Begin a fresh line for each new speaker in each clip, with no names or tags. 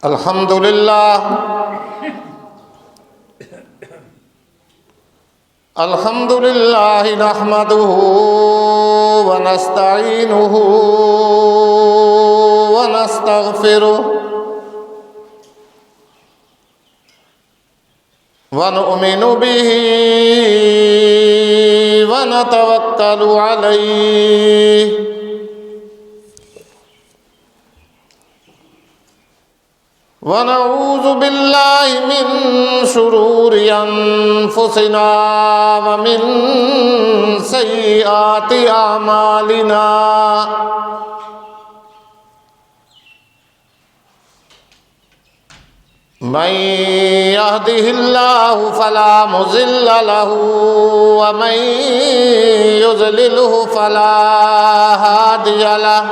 الحمد لله الحمد لله نحمده ونستعينه ونستغفره ونؤمن به ونتوكل عليه ونعوذ بالله من شرور أنفسنا ومن سيئات أعمالنا من يهده الله فلا مضل له ومن يضلله فلا هادي له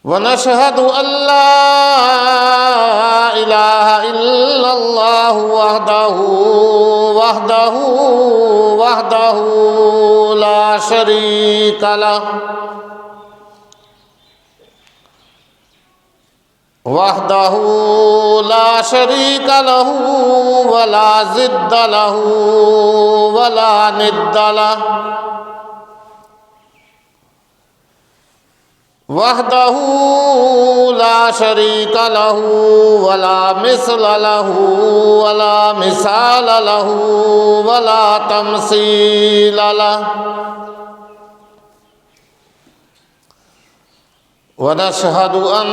ونشهد أن لا إله إلا الله وحده لا شريك له ولا ضد له ولا ند له وحده لا شريك له ولا مثل له ولا مثال له ولا تمثيل له ونشهد أن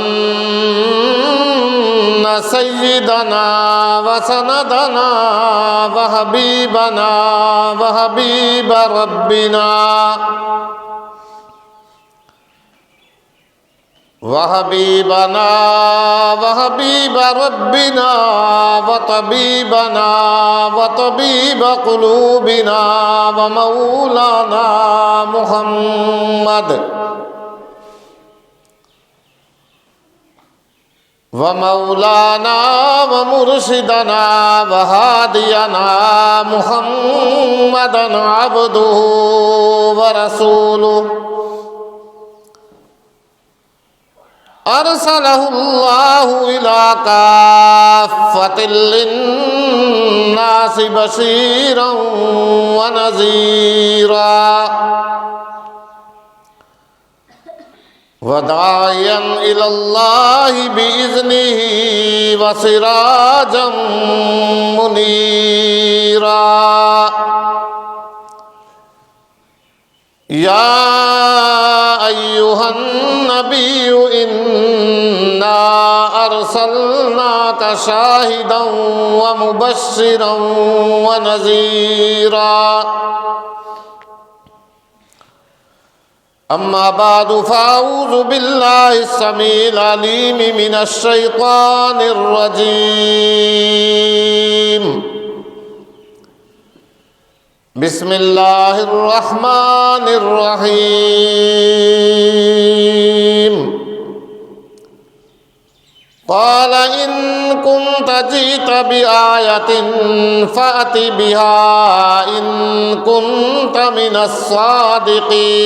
سيدنا وسندنا وحبيب ربنا وطبيب قلوبنا ومولانا محمد ومولانا ومرشدنا وهادينا محمدا عبده ورسوله أرسله الله إلى كافة للناس بشيرا ونذيرا وداعيا إلى الله بإذنه وسراجا منيرا يا أيها النبي إنا أرسلناك شاهدا ومبشرا ونذيرا أما بعد فأعوذ بالله السميع العليم من الشيطان الرجيم بسم الله الرحمن الرحيم قال إن كنت جئت بآية فأت بها إن كنت من الصادقين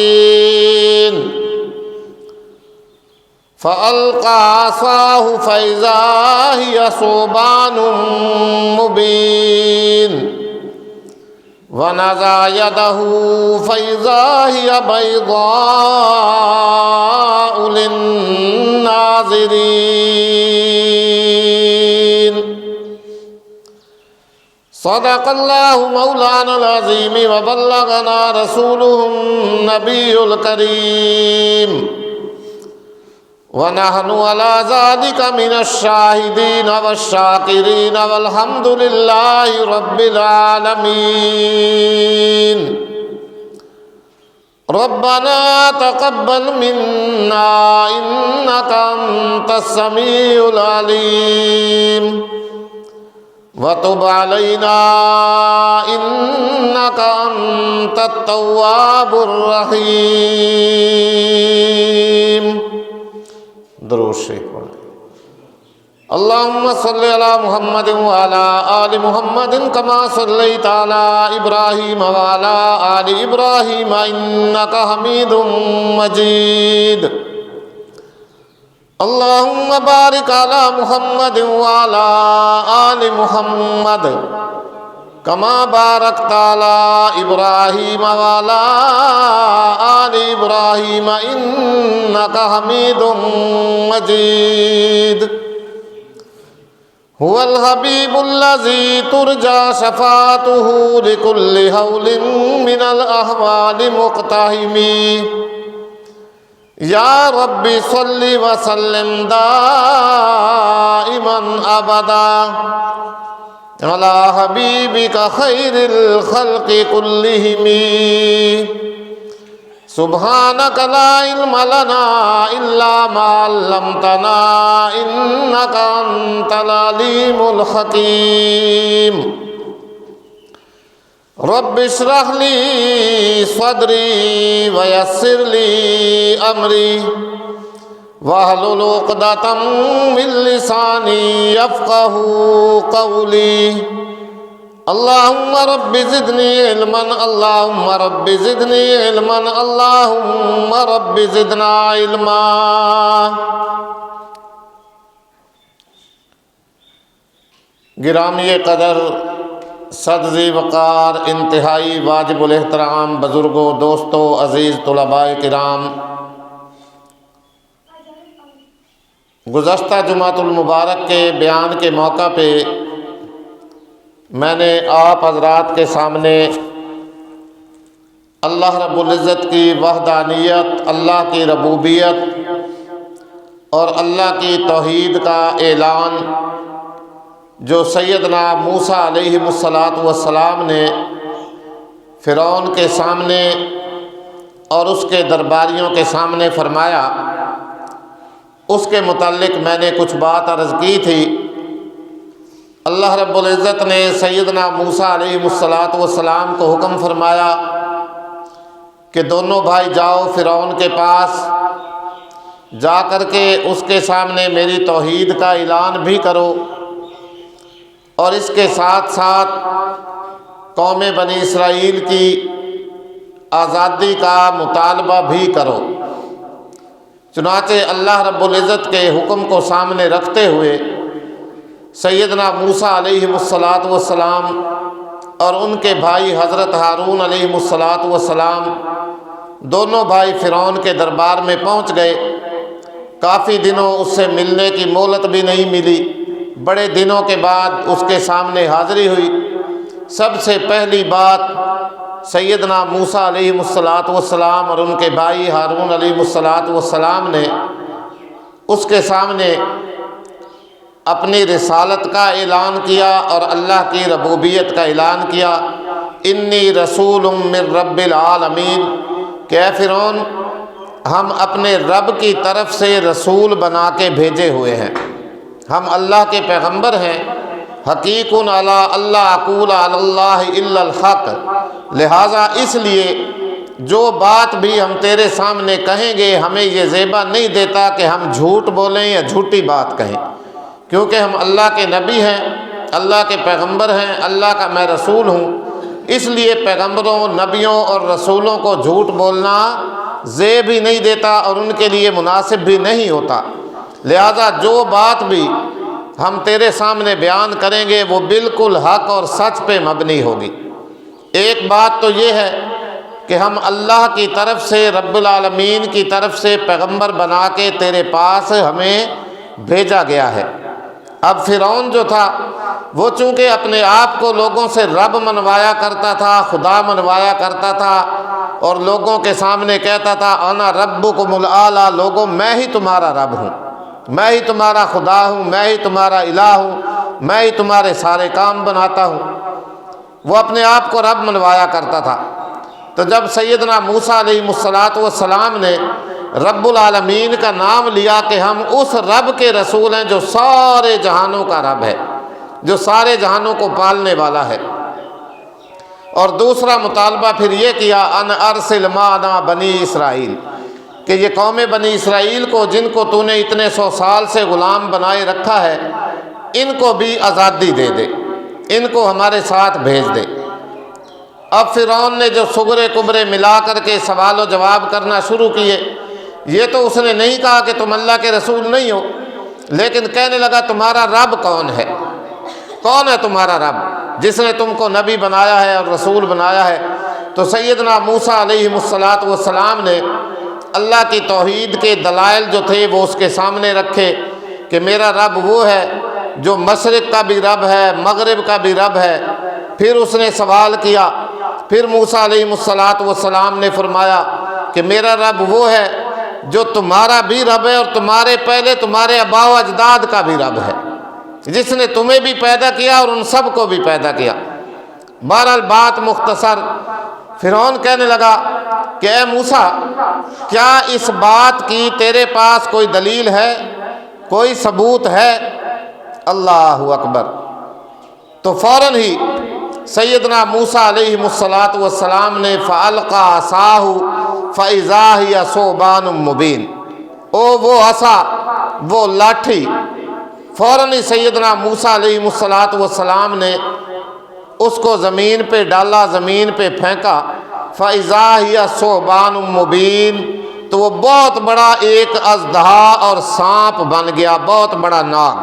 فألقى عصاه فإذا هي ثعبان مبين ونزع يده فإذا هي بيضاء للناظرين صدق الله مولانا العظيم وبلغنا رسوله النبي الكريم ونحن على ذلك من الشاهدين والشاكرين والحمد لله رب العالمين ربنا تقبل منا إنك أنت السميع العليم وتب علينا إنك أنت التواب الرحيم درود شریف پڑھیں۔ اللهم صل على محمد وعلى آل محمد كما صليت على إبراهيم وعلى آل إبراهيم إنك حميد مجيد اللهم بارك على محمد وعلى آل محمد كما باركت على إبراهيم وعلى آل إبراهيم إنك حميد مجيد هو الحبيب الذي ترجى شفاعته لكل هول من الأهوال مقتحم يا رب صل وسلم دائما أبدا على حبيبك خير الخلق كلهم سبحانك لا علم لنا إلا ما علمتنا إنك أنت العليم الحكيم رب اشرح لي صدري ويسر لي أمري واحلل عقدة من لساني يفقهوا قولي اللهم رب زدني علما اللهم رب زدني علما اللهم رب زدنا علما گرامی قدر صدر وقار انتہائی واجب الاحترام بزرگوں دوستوں عزیز طلباء کرام، گزشتہ جمعۃ المبارک کے بیان کے موقع پہ میں نے آپ حضرات کے سامنے اللہ رب العزت کی وحدانیت، اللہ کی ربوبیت اور اللہ کی توحید کا اعلان جو سیدنا موسیٰ علیہ السلام نے فرعون کے سامنے اور اس کے درباریوں کے سامنے فرمایا، اس کے متعلق میں نے کچھ بات عرض کی تھی۔ اللہ رب العزت نے سیدنا موسیٰ علیہ السلام کو حکم فرمایا کہ دونوں بھائی جاؤ فرعون کے پاس، جا کر کے اس کے سامنے میری توحید کا اعلان بھی کرو اور اس کے ساتھ ساتھ قوم بنی اسرائیل کی آزادی کا مطالبہ بھی کرو۔ چنانچہ اللہ رب العزت کے حکم کو سامنے رکھتے ہوئے سیدنا موسیٰ علیہ السلام اور ان کے بھائی حضرت ہارون علیہ السلام دونوں بھائی فرعون کے دربار میں پہنچ گئے۔ کافی دنوں اس سے ملنے کی مہلت بھی نہیں ملی، بڑے دنوں کے بعد اس کے سامنے حاضری ہوئی۔ سب سے پہلی بات سیدنا موسیٰ علیہ السلام اور ان کے بھائی ہارون علیہ السلام نے اس کے سامنے اپنی رسالت کا اعلان کیا اور اللہ کی ربوبیت کا اعلان کیا۔ انی رسول من رب العالمین، کہ اے فرعون ہم اپنے رب کی طرف سے رسول بنا کے بھیجے ہوئے ہیں، ہم اللہ کے پیغمبر ہیں۔ حقیق علی اللہ اقول علی اللہ الا الحق، لہٰذا اس لیے جو بات بھی ہم تیرے سامنے کہیں گے ہمیں یہ زیبا نہیں دیتا کہ ہم جھوٹ بولیں یا جھوٹی بات کہیں، کیونکہ ہم اللہ کے نبی ہیں، اللہ کے پیغمبر ہیں، اللہ کا میں رسول ہوں۔ اس لیے پیغمبروں، نبیوں اور رسولوں کو جھوٹ بولنا زیب ہی نہیں دیتا اور ان کے لیے مناسب بھی نہیں ہوتا۔ لہذا جو بات بھی ہم تیرے سامنے بیان کریں گے وہ بالکل حق اور سچ پہ مبنی ہوگی۔ ایک بات تو یہ ہے کہ ہم اللہ کی طرف سے، رب العالمین کی طرف سے پیغمبر بنا کے تیرے پاس ہمیں بھیجا گیا ہے۔ اب فرعون جو تھا وہ چونکہ اپنے آپ کو لوگوں سے رب منوایا کرتا تھا، خدا منوایا کرتا تھا اور لوگوں کے سامنے کہتا تھا انا ربکم الاعلی، لوگوں میں ہی تمہارا رب ہوں، میں ہی تمہارا خدا ہوں، میں ہی تمہارا الہ ہوں، میں ہی تمہارے سارے کام بناتا ہوں۔ وہ اپنے آپ کو رب منوایا کرتا تھا۔ تو جب سیدنا موسیٰ علیہ السلام نے رب العالمین کا نام لیا کہ ہم اس رب کے رسول ہیں جو سارے جہانوں کا رب ہے، جو سارے جہانوں کو پالنے والا ہے، اور دوسرا مطالبہ پھر یہ کیا ان ارسل معنا بنی اسرائیل، کہ یہ قوم بنی اسرائیل کو جن کو تو نے اتنے 100 سال سے غلام بنائے رکھا ہے ان کو بھی آزادی دے دے، ان کو ہمارے ساتھ بھیج دے۔ اب فرعون نے جو سغرے کبرے ملا کر کے سوال و جواب کرنا شروع کیے، یہ تو اس نے نہیں کہا کہ تم اللہ کے رسول نہیں ہو، لیکن کہنے لگا تمہارا رب کون ہے؟ کون ہے تمہارا رب جس نے تم کو نبی بنایا ہے اور رسول بنایا ہے؟ تو سیدنا موسیٰ علیہ السلام نے اللہ کی توحید کے دلائل جو تھے وہ اس کے سامنے رکھے کہ میرا رب وہ ہے جو مشرق کا بھی رب ہے، مغرب کا بھی رب ہے۔ پھر اس نے سوال کیا، پھر موسیٰ علیہ السلام نے فرمایا کہ میرا رب وہ ہے جو تمہارا بھی رب ہے اور تمہارے پہلے تمہارے آباء و اجداد کا بھی رب ہے، جس نے تمہیں بھی پیدا کیا اور ان سب کو بھی پیدا کیا۔ بہرحال بات مختصر، فرعون کہنے لگا کہ اے موسیٰ، کیا اس بات کی تیرے پاس کوئی دلیل ہے، کوئی ثبوت ہے؟ اللہ اکبر! تو فوراً ہی سیدنا موسیٰ علیہ السلام نے فَأَلْقَى عَصَاهُ فَإِذَا هِيَ ثُعْبَانٌ مُّبِينٌ، وہ عصا، وہ لاٹھی، فوراً ہی سیدنا موسیٰ علیہ السلام نے اس کو زمین پہ ڈالا، زمین پہ پھینکا، فَإِذَا هِيَ ثُعْبَانٌ مُّبِينٌ، تو وہ بہت بڑا ایک اژدہا اور سانپ بن گیا، بہت بڑا ناگ۔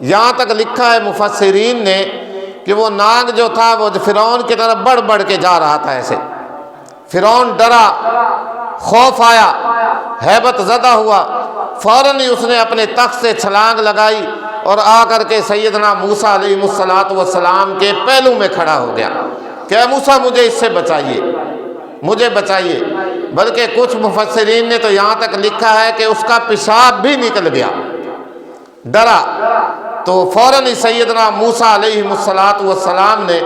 یہاں تک لکھا ہے مفسرین نے کہ وہ ناگ جو تھا وہ فرعون کی طرف بڑھ بڑھ کے جا رہا تھا۔ ایسے فرعون ڈرا، خوف آیا، ہیبت زدہ ہوا، فوراً ہی اس نے اپنے تخت سے چھلانگ لگائی اور آ کر کے سیدنا موسیٰ علیہ السلام کے پہلو میں کھڑا ہو گیا کہ اے موسیٰ مجھے اس سے بچائیے، مجھے بچائیے۔ بلکہ کچھ مفسرین نے تو یہاں تک لکھا ہے کہ اس کا پیشاب بھی نکل گیا، ڈرا۔ تو فوراً ہی سیدنا موسیٰ علیہ السلام نے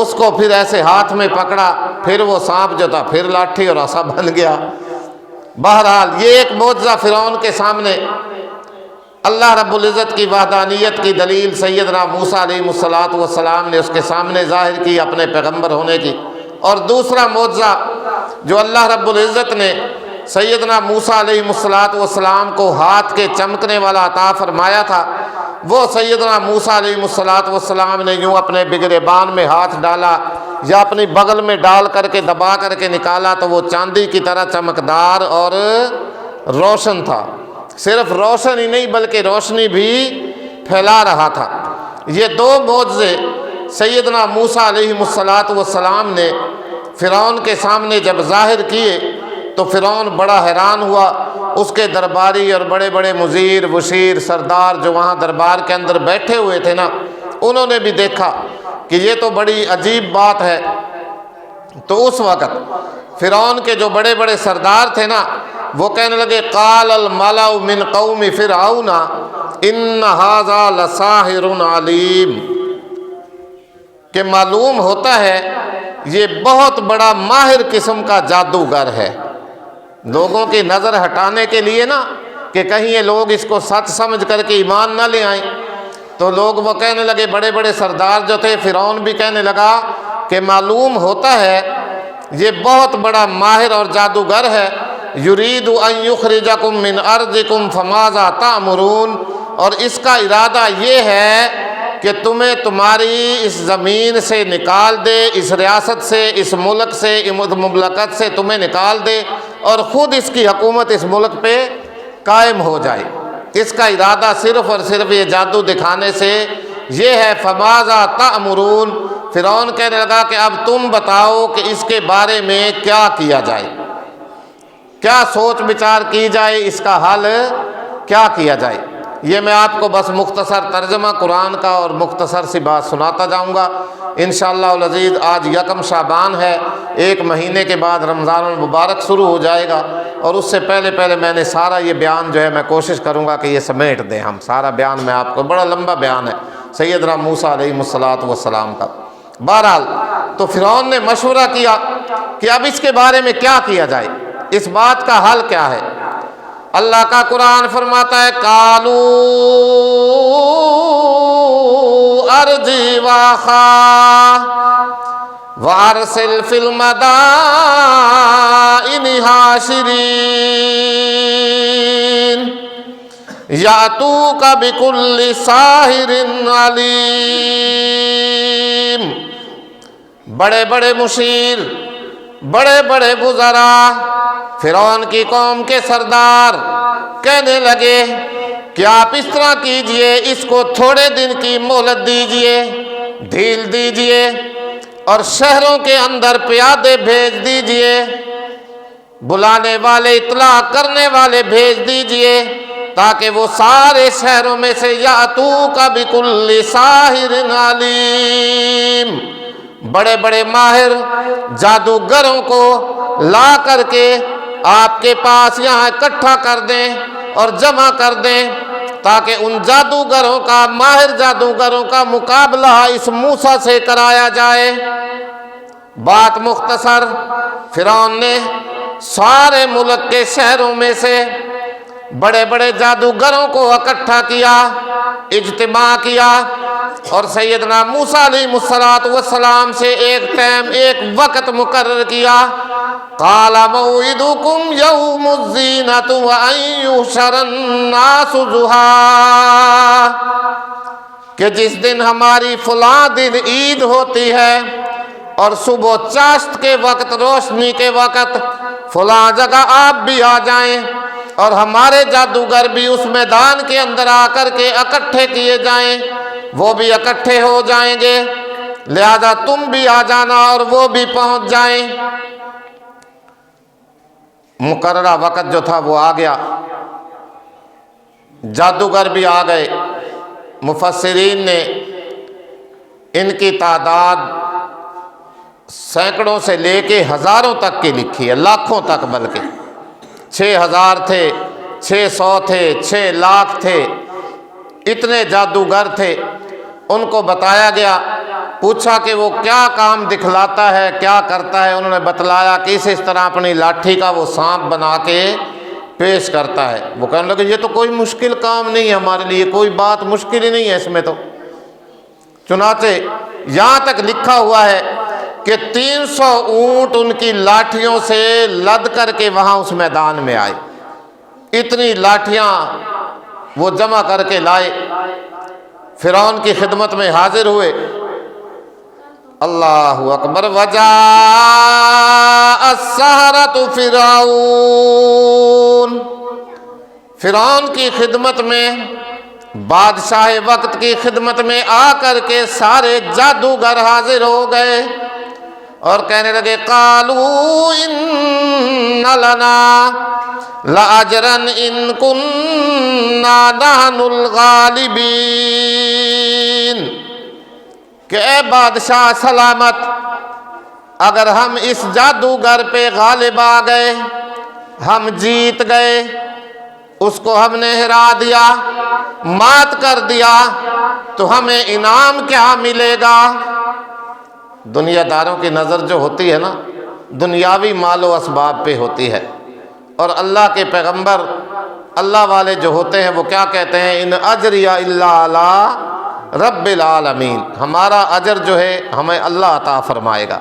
اس کو پھر ایسے ہاتھ میں پکڑا، پھر وہ سانپ جو تھا پھر لاٹھی اور عصا بن گیا۔ بہرحال یہ ایک معجزہ فرعون کے سامنے، اللہ رب العزت کی وحدانیت کی دلیل سیدنا موسیٰ علیہ السلام نے اس کے سامنے ظاہر کی اپنے پیغمبر ہونے کی۔ اور دوسرا معجزہ جو اللہ رب العزت نے سیدنا موسیٰ علیہ السلام کو ہاتھ کے چمکنے والا عطا فرمایا تھا، وہ سیدنا موسیٰ علیہ السلام نے یوں اپنے بگربان میں ہاتھ ڈالا یا اپنی بغل میں ڈال کر کے دبا کر کے نکالا تو وہ چاندی کی طرح چمکدار اور روشن تھا۔ صرف روشن ہی نہیں بلکہ روشنی بھی پھیلا رہا تھا۔ یہ دو معجزے سیدنا موسیٰ علیہ السلام نے فرعون کے سامنے جب ظاہر کیے تو فرعون بڑا حیران ہوا۔ اس کے درباری اور بڑے بڑے مزیر وزیر سردار جو وہاں دربار کے اندر بیٹھے ہوئے تھے نا، انہوں نے بھی دیکھا کہ یہ تو بڑی عجیب بات ہے۔ تو اس وقت فرعون کے جو بڑے بڑے سردار تھے نا، وہ کہنے لگے قال الملأ من قوم فرعون ان ھذا لساحر علیم، کہ معلوم ہوتا ہے یہ بہت بڑا ماہر قسم کا جادوگر ہے۔ لوگوں کی نظر ہٹانے کے لیے نا کہ کہیں یہ لوگ اس کو سچ سمجھ کر کے ایمان نہ لے آئیں، تو لوگ وہ کہنے لگے، بڑے بڑے سردار جو تھے، فرعون بھی کہنے لگا کہ معلوم ہوتا ہے یہ بہت بڑا ماہر اور جادوگر ہے، یرید ان یخرجکم من ارضکم فماذا تأمرون، اور اس کا ارادہ یہ ہے کہ تمہیں تمہاری اس زمین سے نکال دے، اس ریاست سے، اس ملک سے، مملکت سے تمہیں نکال دے اور خود اس کی حکومت اس ملک پہ قائم ہو جائے۔ اس کا ارادہ صرف اور صرف یہ جادو دکھانے سے یہ ہے۔ فماذا تأمرون، فرعون کہنے لگا کہ اب تم بتاؤ کہ اس کے بارے میں کیا کیا جائے، کیا سوچ بچار کی جائے، اس کا حل کیا کیا جائے۔ یہ میں آپ کو بس مختصر ترجمہ قرآن کا اور مختصر سی بات سناتا جاؤں گا انشاءاللہ العزیز۔ آج یکم شعبان ہے، ایک مہینے کے بعد رمضان المبارک شروع ہو جائے گا، اور اس سے پہلے میں نے سارا یہ بیان جو ہے میں کوشش کروں گا کہ یہ سمیٹ دیں ہم سارا بیان۔ میں آپ کو بڑا لمبا بیان ہے سیدنا موسیٰ علیہ السلام کا۔ بہرحال تو فرعون نے مشورہ کیا کہ اب اس کے بارے میں کیا کیا جائے، اس بات کا حل کیا ہے۔ اللہ کا قرآن فرماتا ہے قالوا ارجی واخا وارسل فی المدائن حاشرین یاتوک بکل ساحر علیم۔ بڑے بڑے مشیر، بڑے بڑے وزراء، فرعون کی قوم کے سردار کہنے لگے کہ آپ اس طرح کیجئے، اس کو تھوڑے دن کی مہلت دیجئے، ڈھیل دیجئے، اور شہروں کے اندر پیادے بھیج دیجئے، بلانے والے، اطلاع کرنے والے بھیج دیجئے، تاکہ وہ سارے شہروں میں سے یاتوک بکل ساحر علیم، بڑے بڑے ماہر جادوگروں کو لا کر کے آپ کے پاس یہاں اکٹھا کر دیں اور جمع کر دیں، تاکہ ان جادوگروں کا، ماہر جادوگروں کا مقابلہ اس موسیٰ سے کرایا جائے۔ بات مختصر، فرعون نے سارے ملک کے شہروں میں سے بڑے بڑے جادوگروں کو اکٹھا کیا، اجتماع کیا، اور سیدنا موسیٰ علیہ السلام سے ایک ٹائم، ایک وقت مقرر کیا۔ قال موعدکم یوم الزینۃ وان یحشر الناس ضحیٰ، کہ جس دن ہماری فلاں دن عید ہوتی ہے اور صبح چاشت کے وقت، روشنی کے وقت فلاں جگہ آپ بھی آ جائیں، اور ہمارے جادوگر بھی اس میدان کے اندر آ کر کے اکٹھے کیے جائیں، وہ بھی اکٹھے ہو جائیں گے، لہذا تم بھی آ جانا اور وہ بھی پہنچ جائیں۔ مقررہ وقت جو تھا وہ آ گیا، جادوگر بھی آ گئے۔ مفسرین نے ان کی تعداد سینکڑوں سے لے کے ہزاروں تک کی لکھی ہے، لاکھوں تک، بلکہ 6000 تھے، 600 تھے، 6 لاکھ تھے، اتنے جادوگر تھے۔ ان کو بتایا گیا، پوچھا کہ وہ کیا کام دکھلاتا ہے، کیا کرتا ہے، انہوں نے بتلایا کہ اس طرح اپنی لاٹھی کا وہ سانپ بنا کے پیش کرتا ہے۔ وہ کہنے لگے یہ تو کوئی مشکل کام نہیں ہے ہمارے لیے، کوئی بات مشکل ہی نہیں ہے اس میں تو۔ چنانچہ یہاں تک لکھا ہوا ہے کہ 300 اونٹ ان کی لاٹھیوں سے لد کر کے وہاں اس میدان میں آئے، اتنی لاٹھیاں وہ جمع کر کے لائے، فرعون کی خدمت میں حاضر ہوئے۔ اللہ اکبر۔ وجاء السحرۃ فرعون، فرعون کی خدمت میں، بادشاہ وقت کی خدمت میں آ کر کے سارے جادوگر حاضر ہو گئے اور کہنے لگے قالوا ان لنا لاجرا ان كنا نحن الغالبین، کہ اے بادشاہ سلامت، اگر ہم اس جادوگر پہ غالب آ گئے، ہم جیت گئے، اس کو ہم نے ہرا دیا، مات کر دیا، تو ہمیں انعام کیا ملے گا؟ دنیا داروں کی نظر جو ہوتی ہے نا، دنیاوی مال و اسباب پہ ہوتی ہے، اور اللہ کے پیغمبر، اللہ والے جو ہوتے ہیں وہ کیا کہتے ہیں؟ ان اجریہ الا علی رب العالمین، ہمارا اجر جو ہے ہمیں اللہ عطا فرمائے گا۔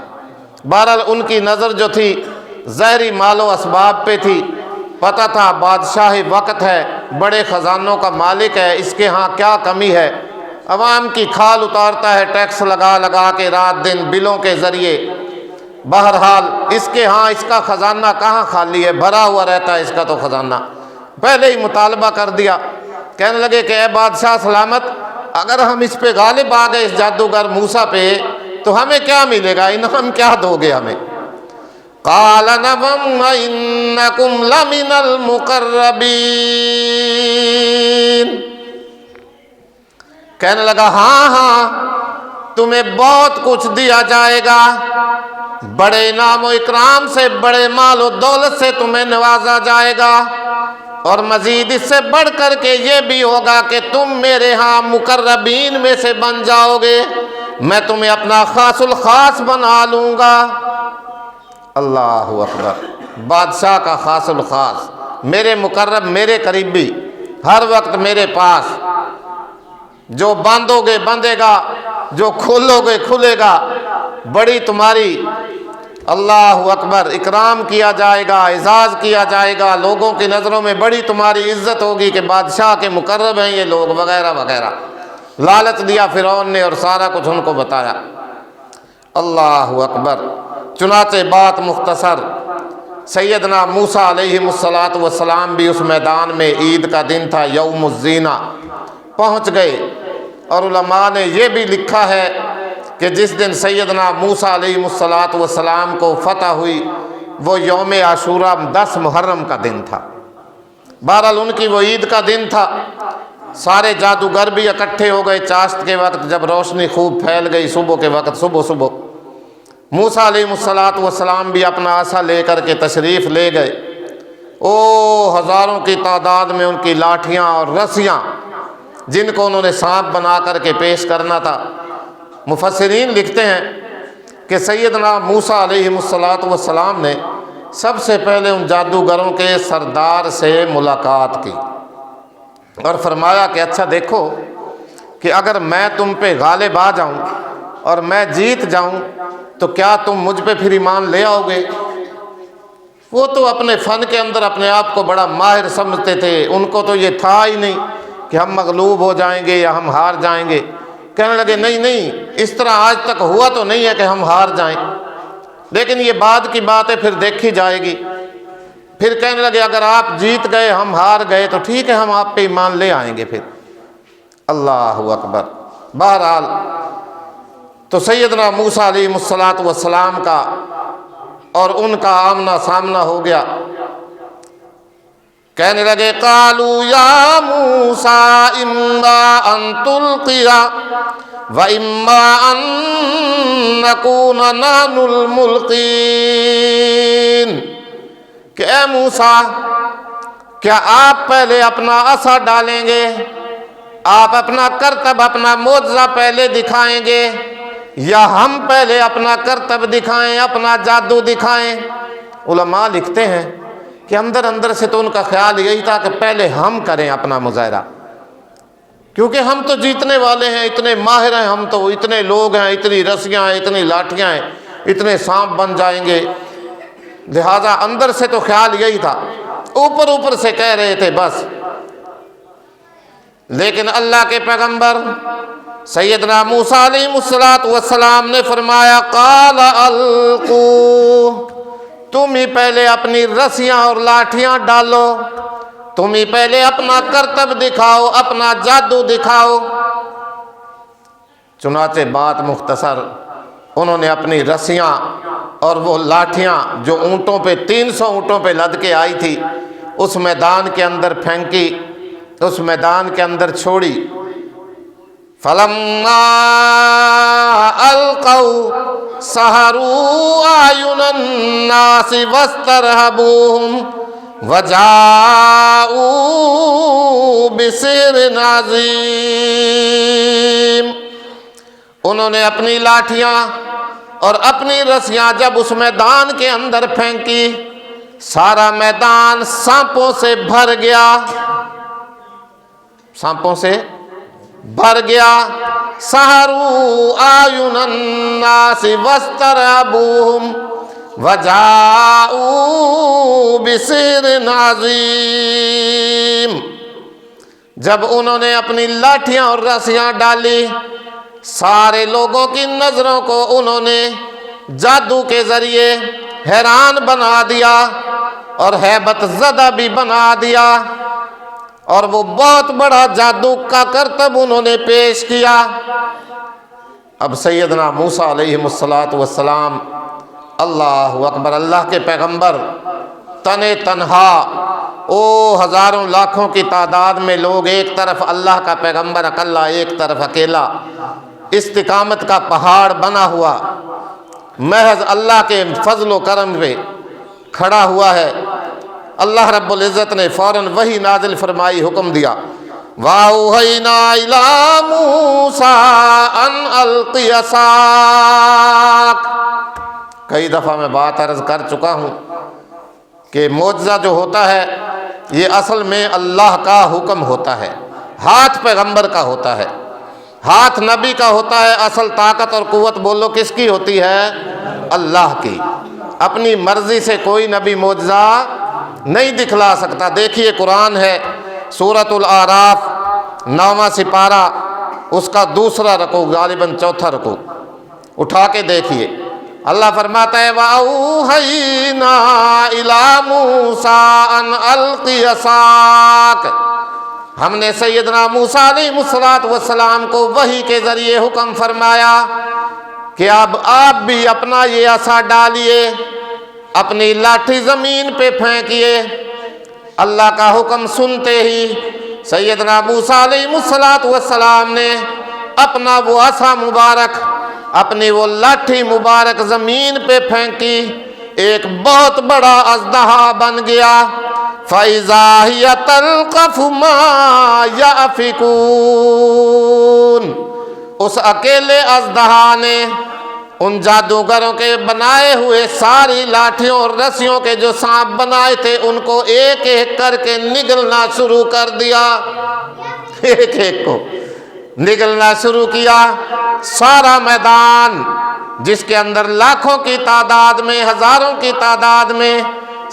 بہرحال ان کی نظر جو تھی ظاہری مال و اسباب پہ تھی، پتہ تھا بادشاہ وقت ہے، بڑے خزانوں کا مالک ہے، اس کے ہاں کیا کمی ہے، عوام کی کھال اتارتا ہے ٹیکس لگا لگا کے رات دن بلوں کے ذریعے۔ بہرحال اس کے ہاں اس کا خزانہ کہاں خالی ہے، بھرا ہوا رہتا ہے اس کا تو خزانہ۔ پہلے ہی مطالبہ کر دیا، کہنے لگے کہ اے بادشاہ سلامت، اگر ہم اس پہ غالب آ گئے، اس جادوگر موسیٰ پہ، تو ہمیں کیا ملے گا، انعام کیا دو گے ہمیں؟ قال نعم وانکم لمن المقربین، کہنے لگا ہاں ہاں تمہیں بہت کچھ دیا جائے گا، بڑے انعام و اکرام سے، بڑے مال و دولت سے تمہیں نوازا جائے گا، اور مزید اس سے بڑھ کر کے یہ بھی ہوگا کہ تم میرے ہاں مقربین میں سے بن جاؤ گے، میں تمہیں اپنا خاص الخاص بنا لوں گا۔ اللہ اکبر، بادشاہ کا خاص الخاص، میرے مقرب، میرے قریبی، ہر وقت میرے پاس، جو باندھو گے بندھے گا، جو کھولو گے کھلے گا، بڑی تمہاری اللہ اکبر، اکرام کیا جائے گا، اعزاز کیا جائے گا، لوگوں کی نظروں میں بڑی تمہاری عزت ہوگی کہ بادشاہ کے مقرب ہیں یہ لوگ وغیرہ وغیرہ۔ لالچ دیا فرعون نے اور سارا کچھ ان کو بتایا۔ اللہ اکبر۔ چنانچہ بات مختصر، سیدنا موسیٰ علیہ السلام بھی اس میدان میں، عید کا دن تھا، یوم الزینہ، پہنچ گئے۔ اور علماء نے یہ بھی لکھا ہے کہ جس دن سیدنا موسیٰ علیہ السلام کو فتح ہوئی وہ یوم عاشوراء 10 محرم کا دن تھا۔ بہرحال ان کی وہ عید کا دن تھا۔ سارے جادوگر بھی اکٹھے ہو گئے چاشت کے وقت، جب روشنی خوب پھیل گئی صبح کے وقت، صبح موسیٰ علیہ السلام بھی اپنا عصا لے کر کے تشریف لے گئے۔ ہزاروں کی تعداد میں ان کی لاٹھیاں اور رسیاں، جن کو انہوں نے سانپ بنا کر کے پیش کرنا تھا۔ مفسرین لکھتے ہیں کہ سیدنا موسیٰ علیہ السلام نے سب سے پہلے ان جادوگروں کے سردار سے ملاقات کی اور فرمایا کہ اچھا دیکھو کہ اگر میں تم پہ غالب آ جاؤں اور میں جیت جاؤں تو کیا تم مجھ پہ پھر ایمان لے آؤ گے؟ وہ تو اپنے فن کے اندر اپنے آپ کو بڑا ماہر سمجھتے تھے، ان کو تو یہ تھا ہی نہیں کہ ہم مغلوب ہو جائیں گے یا ہم ہار جائیں گے۔ کہنے لگے نہیں، اس طرح آج تک ہوا تو نہیں ہے کہ ہم ہار جائیں، لیکن یہ بعد کی بات ہے، پھر دیکھی جائے گی۔ پھر کہنے لگے اگر آپ جیت گئے ہم ہار گئے تو ٹھیک ہے، ہم آپ پہ ایمان لے آئیں گے پھر۔ اللہ اکبر۔ بہرحال تو سیدنا موسیٰ علیہ السلام کا اور ان کا آمنا سامنا ہو گیا۔ کہنے لگے قالوا یا موسیٰ اما ان تلقی و اما ان نکون نحن الملقین، کہ اے موسیٰ کیا آپ پہلے اپنا عصا ڈالیں گے، آپ اپنا کرتب اپنا معجزہ پہلے دکھائیں گے، یا ہم پہلے اپنا کرتب دکھائیں، اپنا جادو دکھائیں؟ علماء لکھتے ہیں کہ اندر سے تو ان کا خیال یہی تھا کہ پہلے ہم کریں اپنا مظاہرہ، کیونکہ ہم تو جیتنے والے ہیں، اتنے ماہر ہیں، ہم تو اتنے لوگ ہیں، اتنی رسیاں ہیں، اتنی لاٹھیاں ہیں، اتنے سانپ بن جائیں گے۔ لہٰذا اندر سے تو خیال یہی تھا، اوپر سے کہہ رہے تھے بس۔ لیکن اللہ کے پیغمبر سیدنا موسیٰ علیہ السلام نے فرمایا قال القوا، تم ہی پہلے اپنی رسیاں اور لاٹھیاں ڈالو، تم ہی پہلے اپنا کرتب دکھاؤ، اپنا جادو دکھاؤ۔ چنانچہ بات مختصر، انہوں نے اپنی رسیاں اور وہ لاٹھیاں جو اونٹوں پہ 300 اونٹوں پہ لد کے آئی تھی اس میدان کے اندر پھینکی، اس میدان کے اندر چھوڑی۔ فلما القوا سحروا اعین الناس واسترهبوهم وجاءوا بسحر عظیم، انہوں نے اپنی لاٹھیاں اور اپنی رسیاں جب اس میدان کے اندر پھینکی، سارا میدان سانپوں سے بھر گیا، سانپوں سے بھر گیا۔ سحروا اعین الناس واسترهبوهم وجاءوا بسحر عظیم، جب انہوں نے اپنی لاٹھیاں اور رسیاں ڈالی، سارے لوگوں کی نظروں کو انہوں نے جادو کے ذریعے حیران بنا دیا اور ہیبت زدہ بھی بنا دیا، اور وہ بہت بڑا جادو کا کرتب انہوں نے پیش کیا۔ اب سیدنا موسیٰ علیہ السلام، اللہ اکبر، اللہ کے پیغمبر تنے تنہا، ہزاروں لاکھوں کی تعداد میں لوگ، ایک طرف اللہ کا پیغمبر اکلا، ایک طرف اکیلا، استقامت کا پہاڑ بنا ہوا، محض اللہ کے فضل و کرم پہ کھڑا ہوا ہے۔ اللہ رب العزت نے فوراً وحی نازل فرمائی، حکم دیا وَأَوْحَيْنَا إِلَىٰ مُوسَىٰ أَنْ أَلْقِ عَصَاكَ۔ کئی دفعہ میں بات عرض کر چکا ہوں کہ معجزہ جو ہوتا ہے یہ اصل میں اللہ کا حکم ہوتا ہے، ہاتھ پیغمبر کا ہوتا ہے، ہاتھ نبی کا ہوتا ہے، اصل طاقت اور قوت بولو کس کی ہوتی ہے؟ اللہ کی۔ اپنی مرضی سے کوئی نبی معجزہ نہیں دکھلا سکتا۔ دیکھیے قرآن ہے سورۃ الاعراف 9واں سپارہ، اس کا دوسرا رکوع، غالباً چوتھا رکوع، اٹھا کے دیکھیے۔ اللہ فرماتا ہے وَأَوْحَيْنَا إِلَىٰ مُوسَىٰ أَنْ أَلْقِ عَصَاكَ، ہم نے سیدنا موسیٰ علیہ السلام کو وحی کے ذریعے حکم فرمایا کہ اب آپ بھی اپنا یہ عصا ڈالیے، اپنی لاٹھی زمین پہ پھینکیے۔ اللہ کا حکم سنتے ہی سیدنا موسیٰ علیہ السلام نے اپنا وہ عصا مبارک، اپنی وہ لاٹھی مبارک زمین پہ پھینکی، ایک بہت بڑا اژدہا بن گیا۔ فَإِذَا هِيَ تَلْقَفُ مَا يَأْفِكُونَ، اس اکیلے اژدہا نے ان جادوگروں کے بنائے ہوئے ساری لاٹھیوں اور رسیوں کے جو سانپ بنائے تھے ان کو ایک ایک کر کے نگلنا شروع کر دیا، ایک ایک کو نگلنا شروع کیا۔ سارا میدان جس کے اندر لاکھوں کی تعداد میں، ہزاروں کی تعداد میں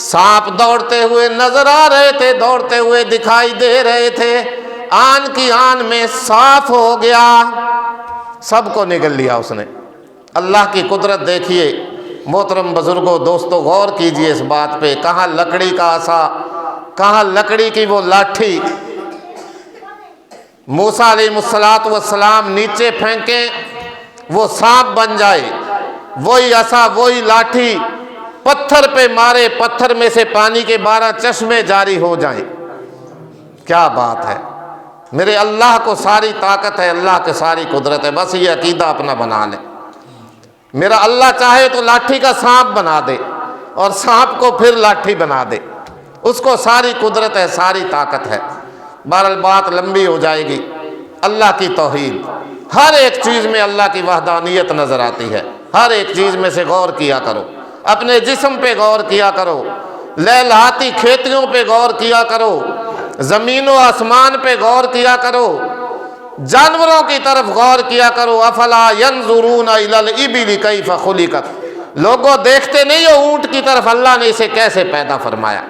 سانپ دوڑتے ہوئے نظر آ رہے تھے، دوڑتے ہوئے دکھائی دے رہے تھے، آن کی آن میں صاف ہو گیا، سب کو نگل لیا اس نے۔ اللہ کی قدرت دیکھیے محترم بزرگوں، دوستو، غور کیجئے اس بات پہ، کہاں لکڑی کا عصا، کہاں لکڑی کی وہ لاٹھی، موسیٰ علیہ السلام نیچے پھینکیں وہ سانپ بن جائے، وہی عصا وہی لاٹھی پتھر پہ مارے، پتھر میں سے پانی کے 12 چشمے جاری ہو جائیں۔ کیا بات ہے، میرے اللہ کو ساری طاقت ہے، اللہ کے ساری قدرت ہے، بس یہ عقیدہ اپنا بنا لیں۔ میرا اللہ چاہے تو لاٹھی کا سانپ بنا دے اور سانپ کو پھر لاٹھی بنا دے، اس کو ساری قدرت ہے، ساری طاقت ہے۔ بہرحال بات لمبی ہو جائے گی۔ اللہ کی توحید، ہر ایک چیز میں اللہ کی وحدانیت نظر آتی ہے، ہر ایک چیز میں سے غور کیا کرو، اپنے جسم پہ غور کیا کرو، لہلہاتی کھیتیوں پہ غور کیا کرو، زمین و آسمان پہ غور کیا کرو، جانوروں کی طرف غور کیا کرو۔ افلا ينظرون الى الابل کیف خلقت، لوگوں دیکھتے نہیں ہو اونٹ کی طرف اللہ نے اسے کیسے پیدا فرمایا۔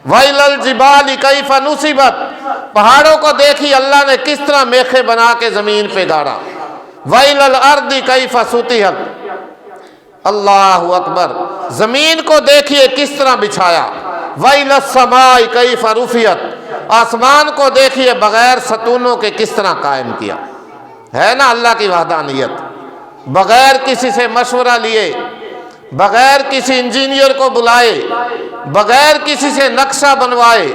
وَإِلَى الْجِبَالِ كَيْفَ نُصِبَتْ، پہاڑوں کو دیکھی اللہ نے کس طرح میخیں بنا کے زمین پہ گاڑا۔ وَإِلَى الْأَرْضِ كَيْفَ سُطِحَتْ، اللہ اکبر، زمین کو دیکھیے کس طرح بچھایا۔ وَإِلَى السَّمَاءِ كَيْفَ رُفِعَتْ، آسمان کو دیکھیے بغیر ستونوں کے کس طرح قائم کیا۔ ہے نا اللہ کی وحدانیت، بغیر کسی سے مشورہ لیے، بغیر کسی انجینئر کو بلائے، بغیر کسی سے نقشہ بنوائے،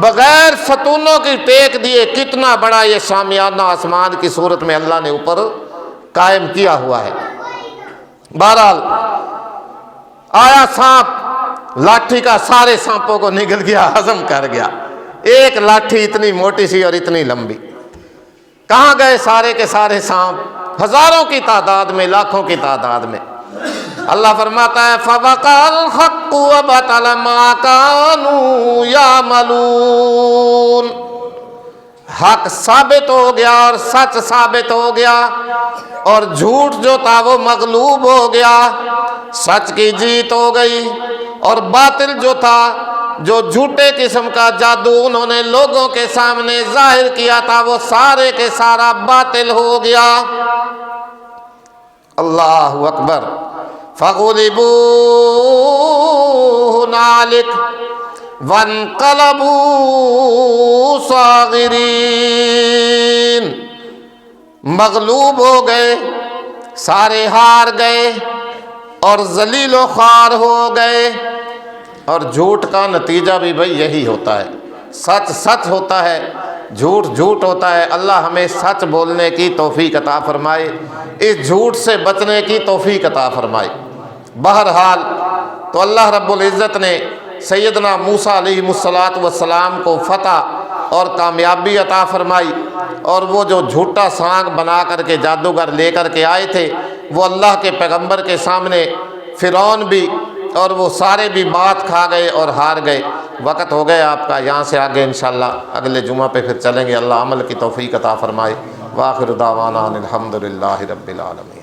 بغیر ستونوں کی ٹیک دیے، کتنا بڑا یہ شامیانہ آسمان کی صورت میں اللہ نے اوپر قائم کیا ہوا ہے۔ بہرحال آیا سانپ، لاٹھی کا سارے سانپوں کو نگل گیا، ہضم کر گیا، ایک لاٹھی اتنی موٹی سی اور اتنی لمبی۔ کہاں گئے سارے کے سارے سانپ؟ ہزاروں کی تعداد میں، لاکھوں کی تعداد میں۔ اللہ فرماتا ہے فَوَقَعَ الْحَقُّ وَبَطَلَ مَا كَانُوا يَعْمَلُونَ، حق ثابت ہو گیا اور سچ ثابت ہو گیا، اور جھوٹ جو تھا وہ مغلوب ہو گیا، سچ کی جیت ہو گئی، اور باطل جو تھا، جو جھوٹے قسم کا جادو انہوں نے لوگوں کے سامنے ظاہر کیا تھا، وہ سارے کے سارا باطل ہو گیا۔ اللہ اکبر۔ فَغُلِبُوا هُنَالِكَ وَانقَلَبُوا صَاغِرِينَ، مغلوب ہو گئے، سارے ہار گئے اور ذلیل و خوار ہو گئے۔ اور جھوٹ کا نتیجہ بھی بھئی یہی ہوتا ہے، سچ سچ ہوتا ہے، جھوٹ جھوٹ ہوتا ہے۔ اللہ ہمیں سچ بولنے کی توفیق عطا فرمائے، اس جھوٹ سے بچنے کی توفیق عطا فرمائے۔ بہرحال تو اللہ رب العزت نے سیدنا موسیٰ علیہ السلام کو فتح اور کامیابی عطا فرمائی، اور وہ جو جھوٹا سانگ بنا کر کے جادوگر لے کر کے آئے تھے، وہ اللہ کے پیغمبر کے سامنے فرعون بھی اور وہ سارے بھی بات کھا گئے اور ہار گئے۔ وقت ہو گیا آپ کا، یہاں سے آگے انشاءاللہ اگلے جمعہ پہ پھر چلیں گے۔ اللہ عمل کی توفیق عطا فرمائے۔ وآخر دعوانا ان الحمد للہ رب العالمین۔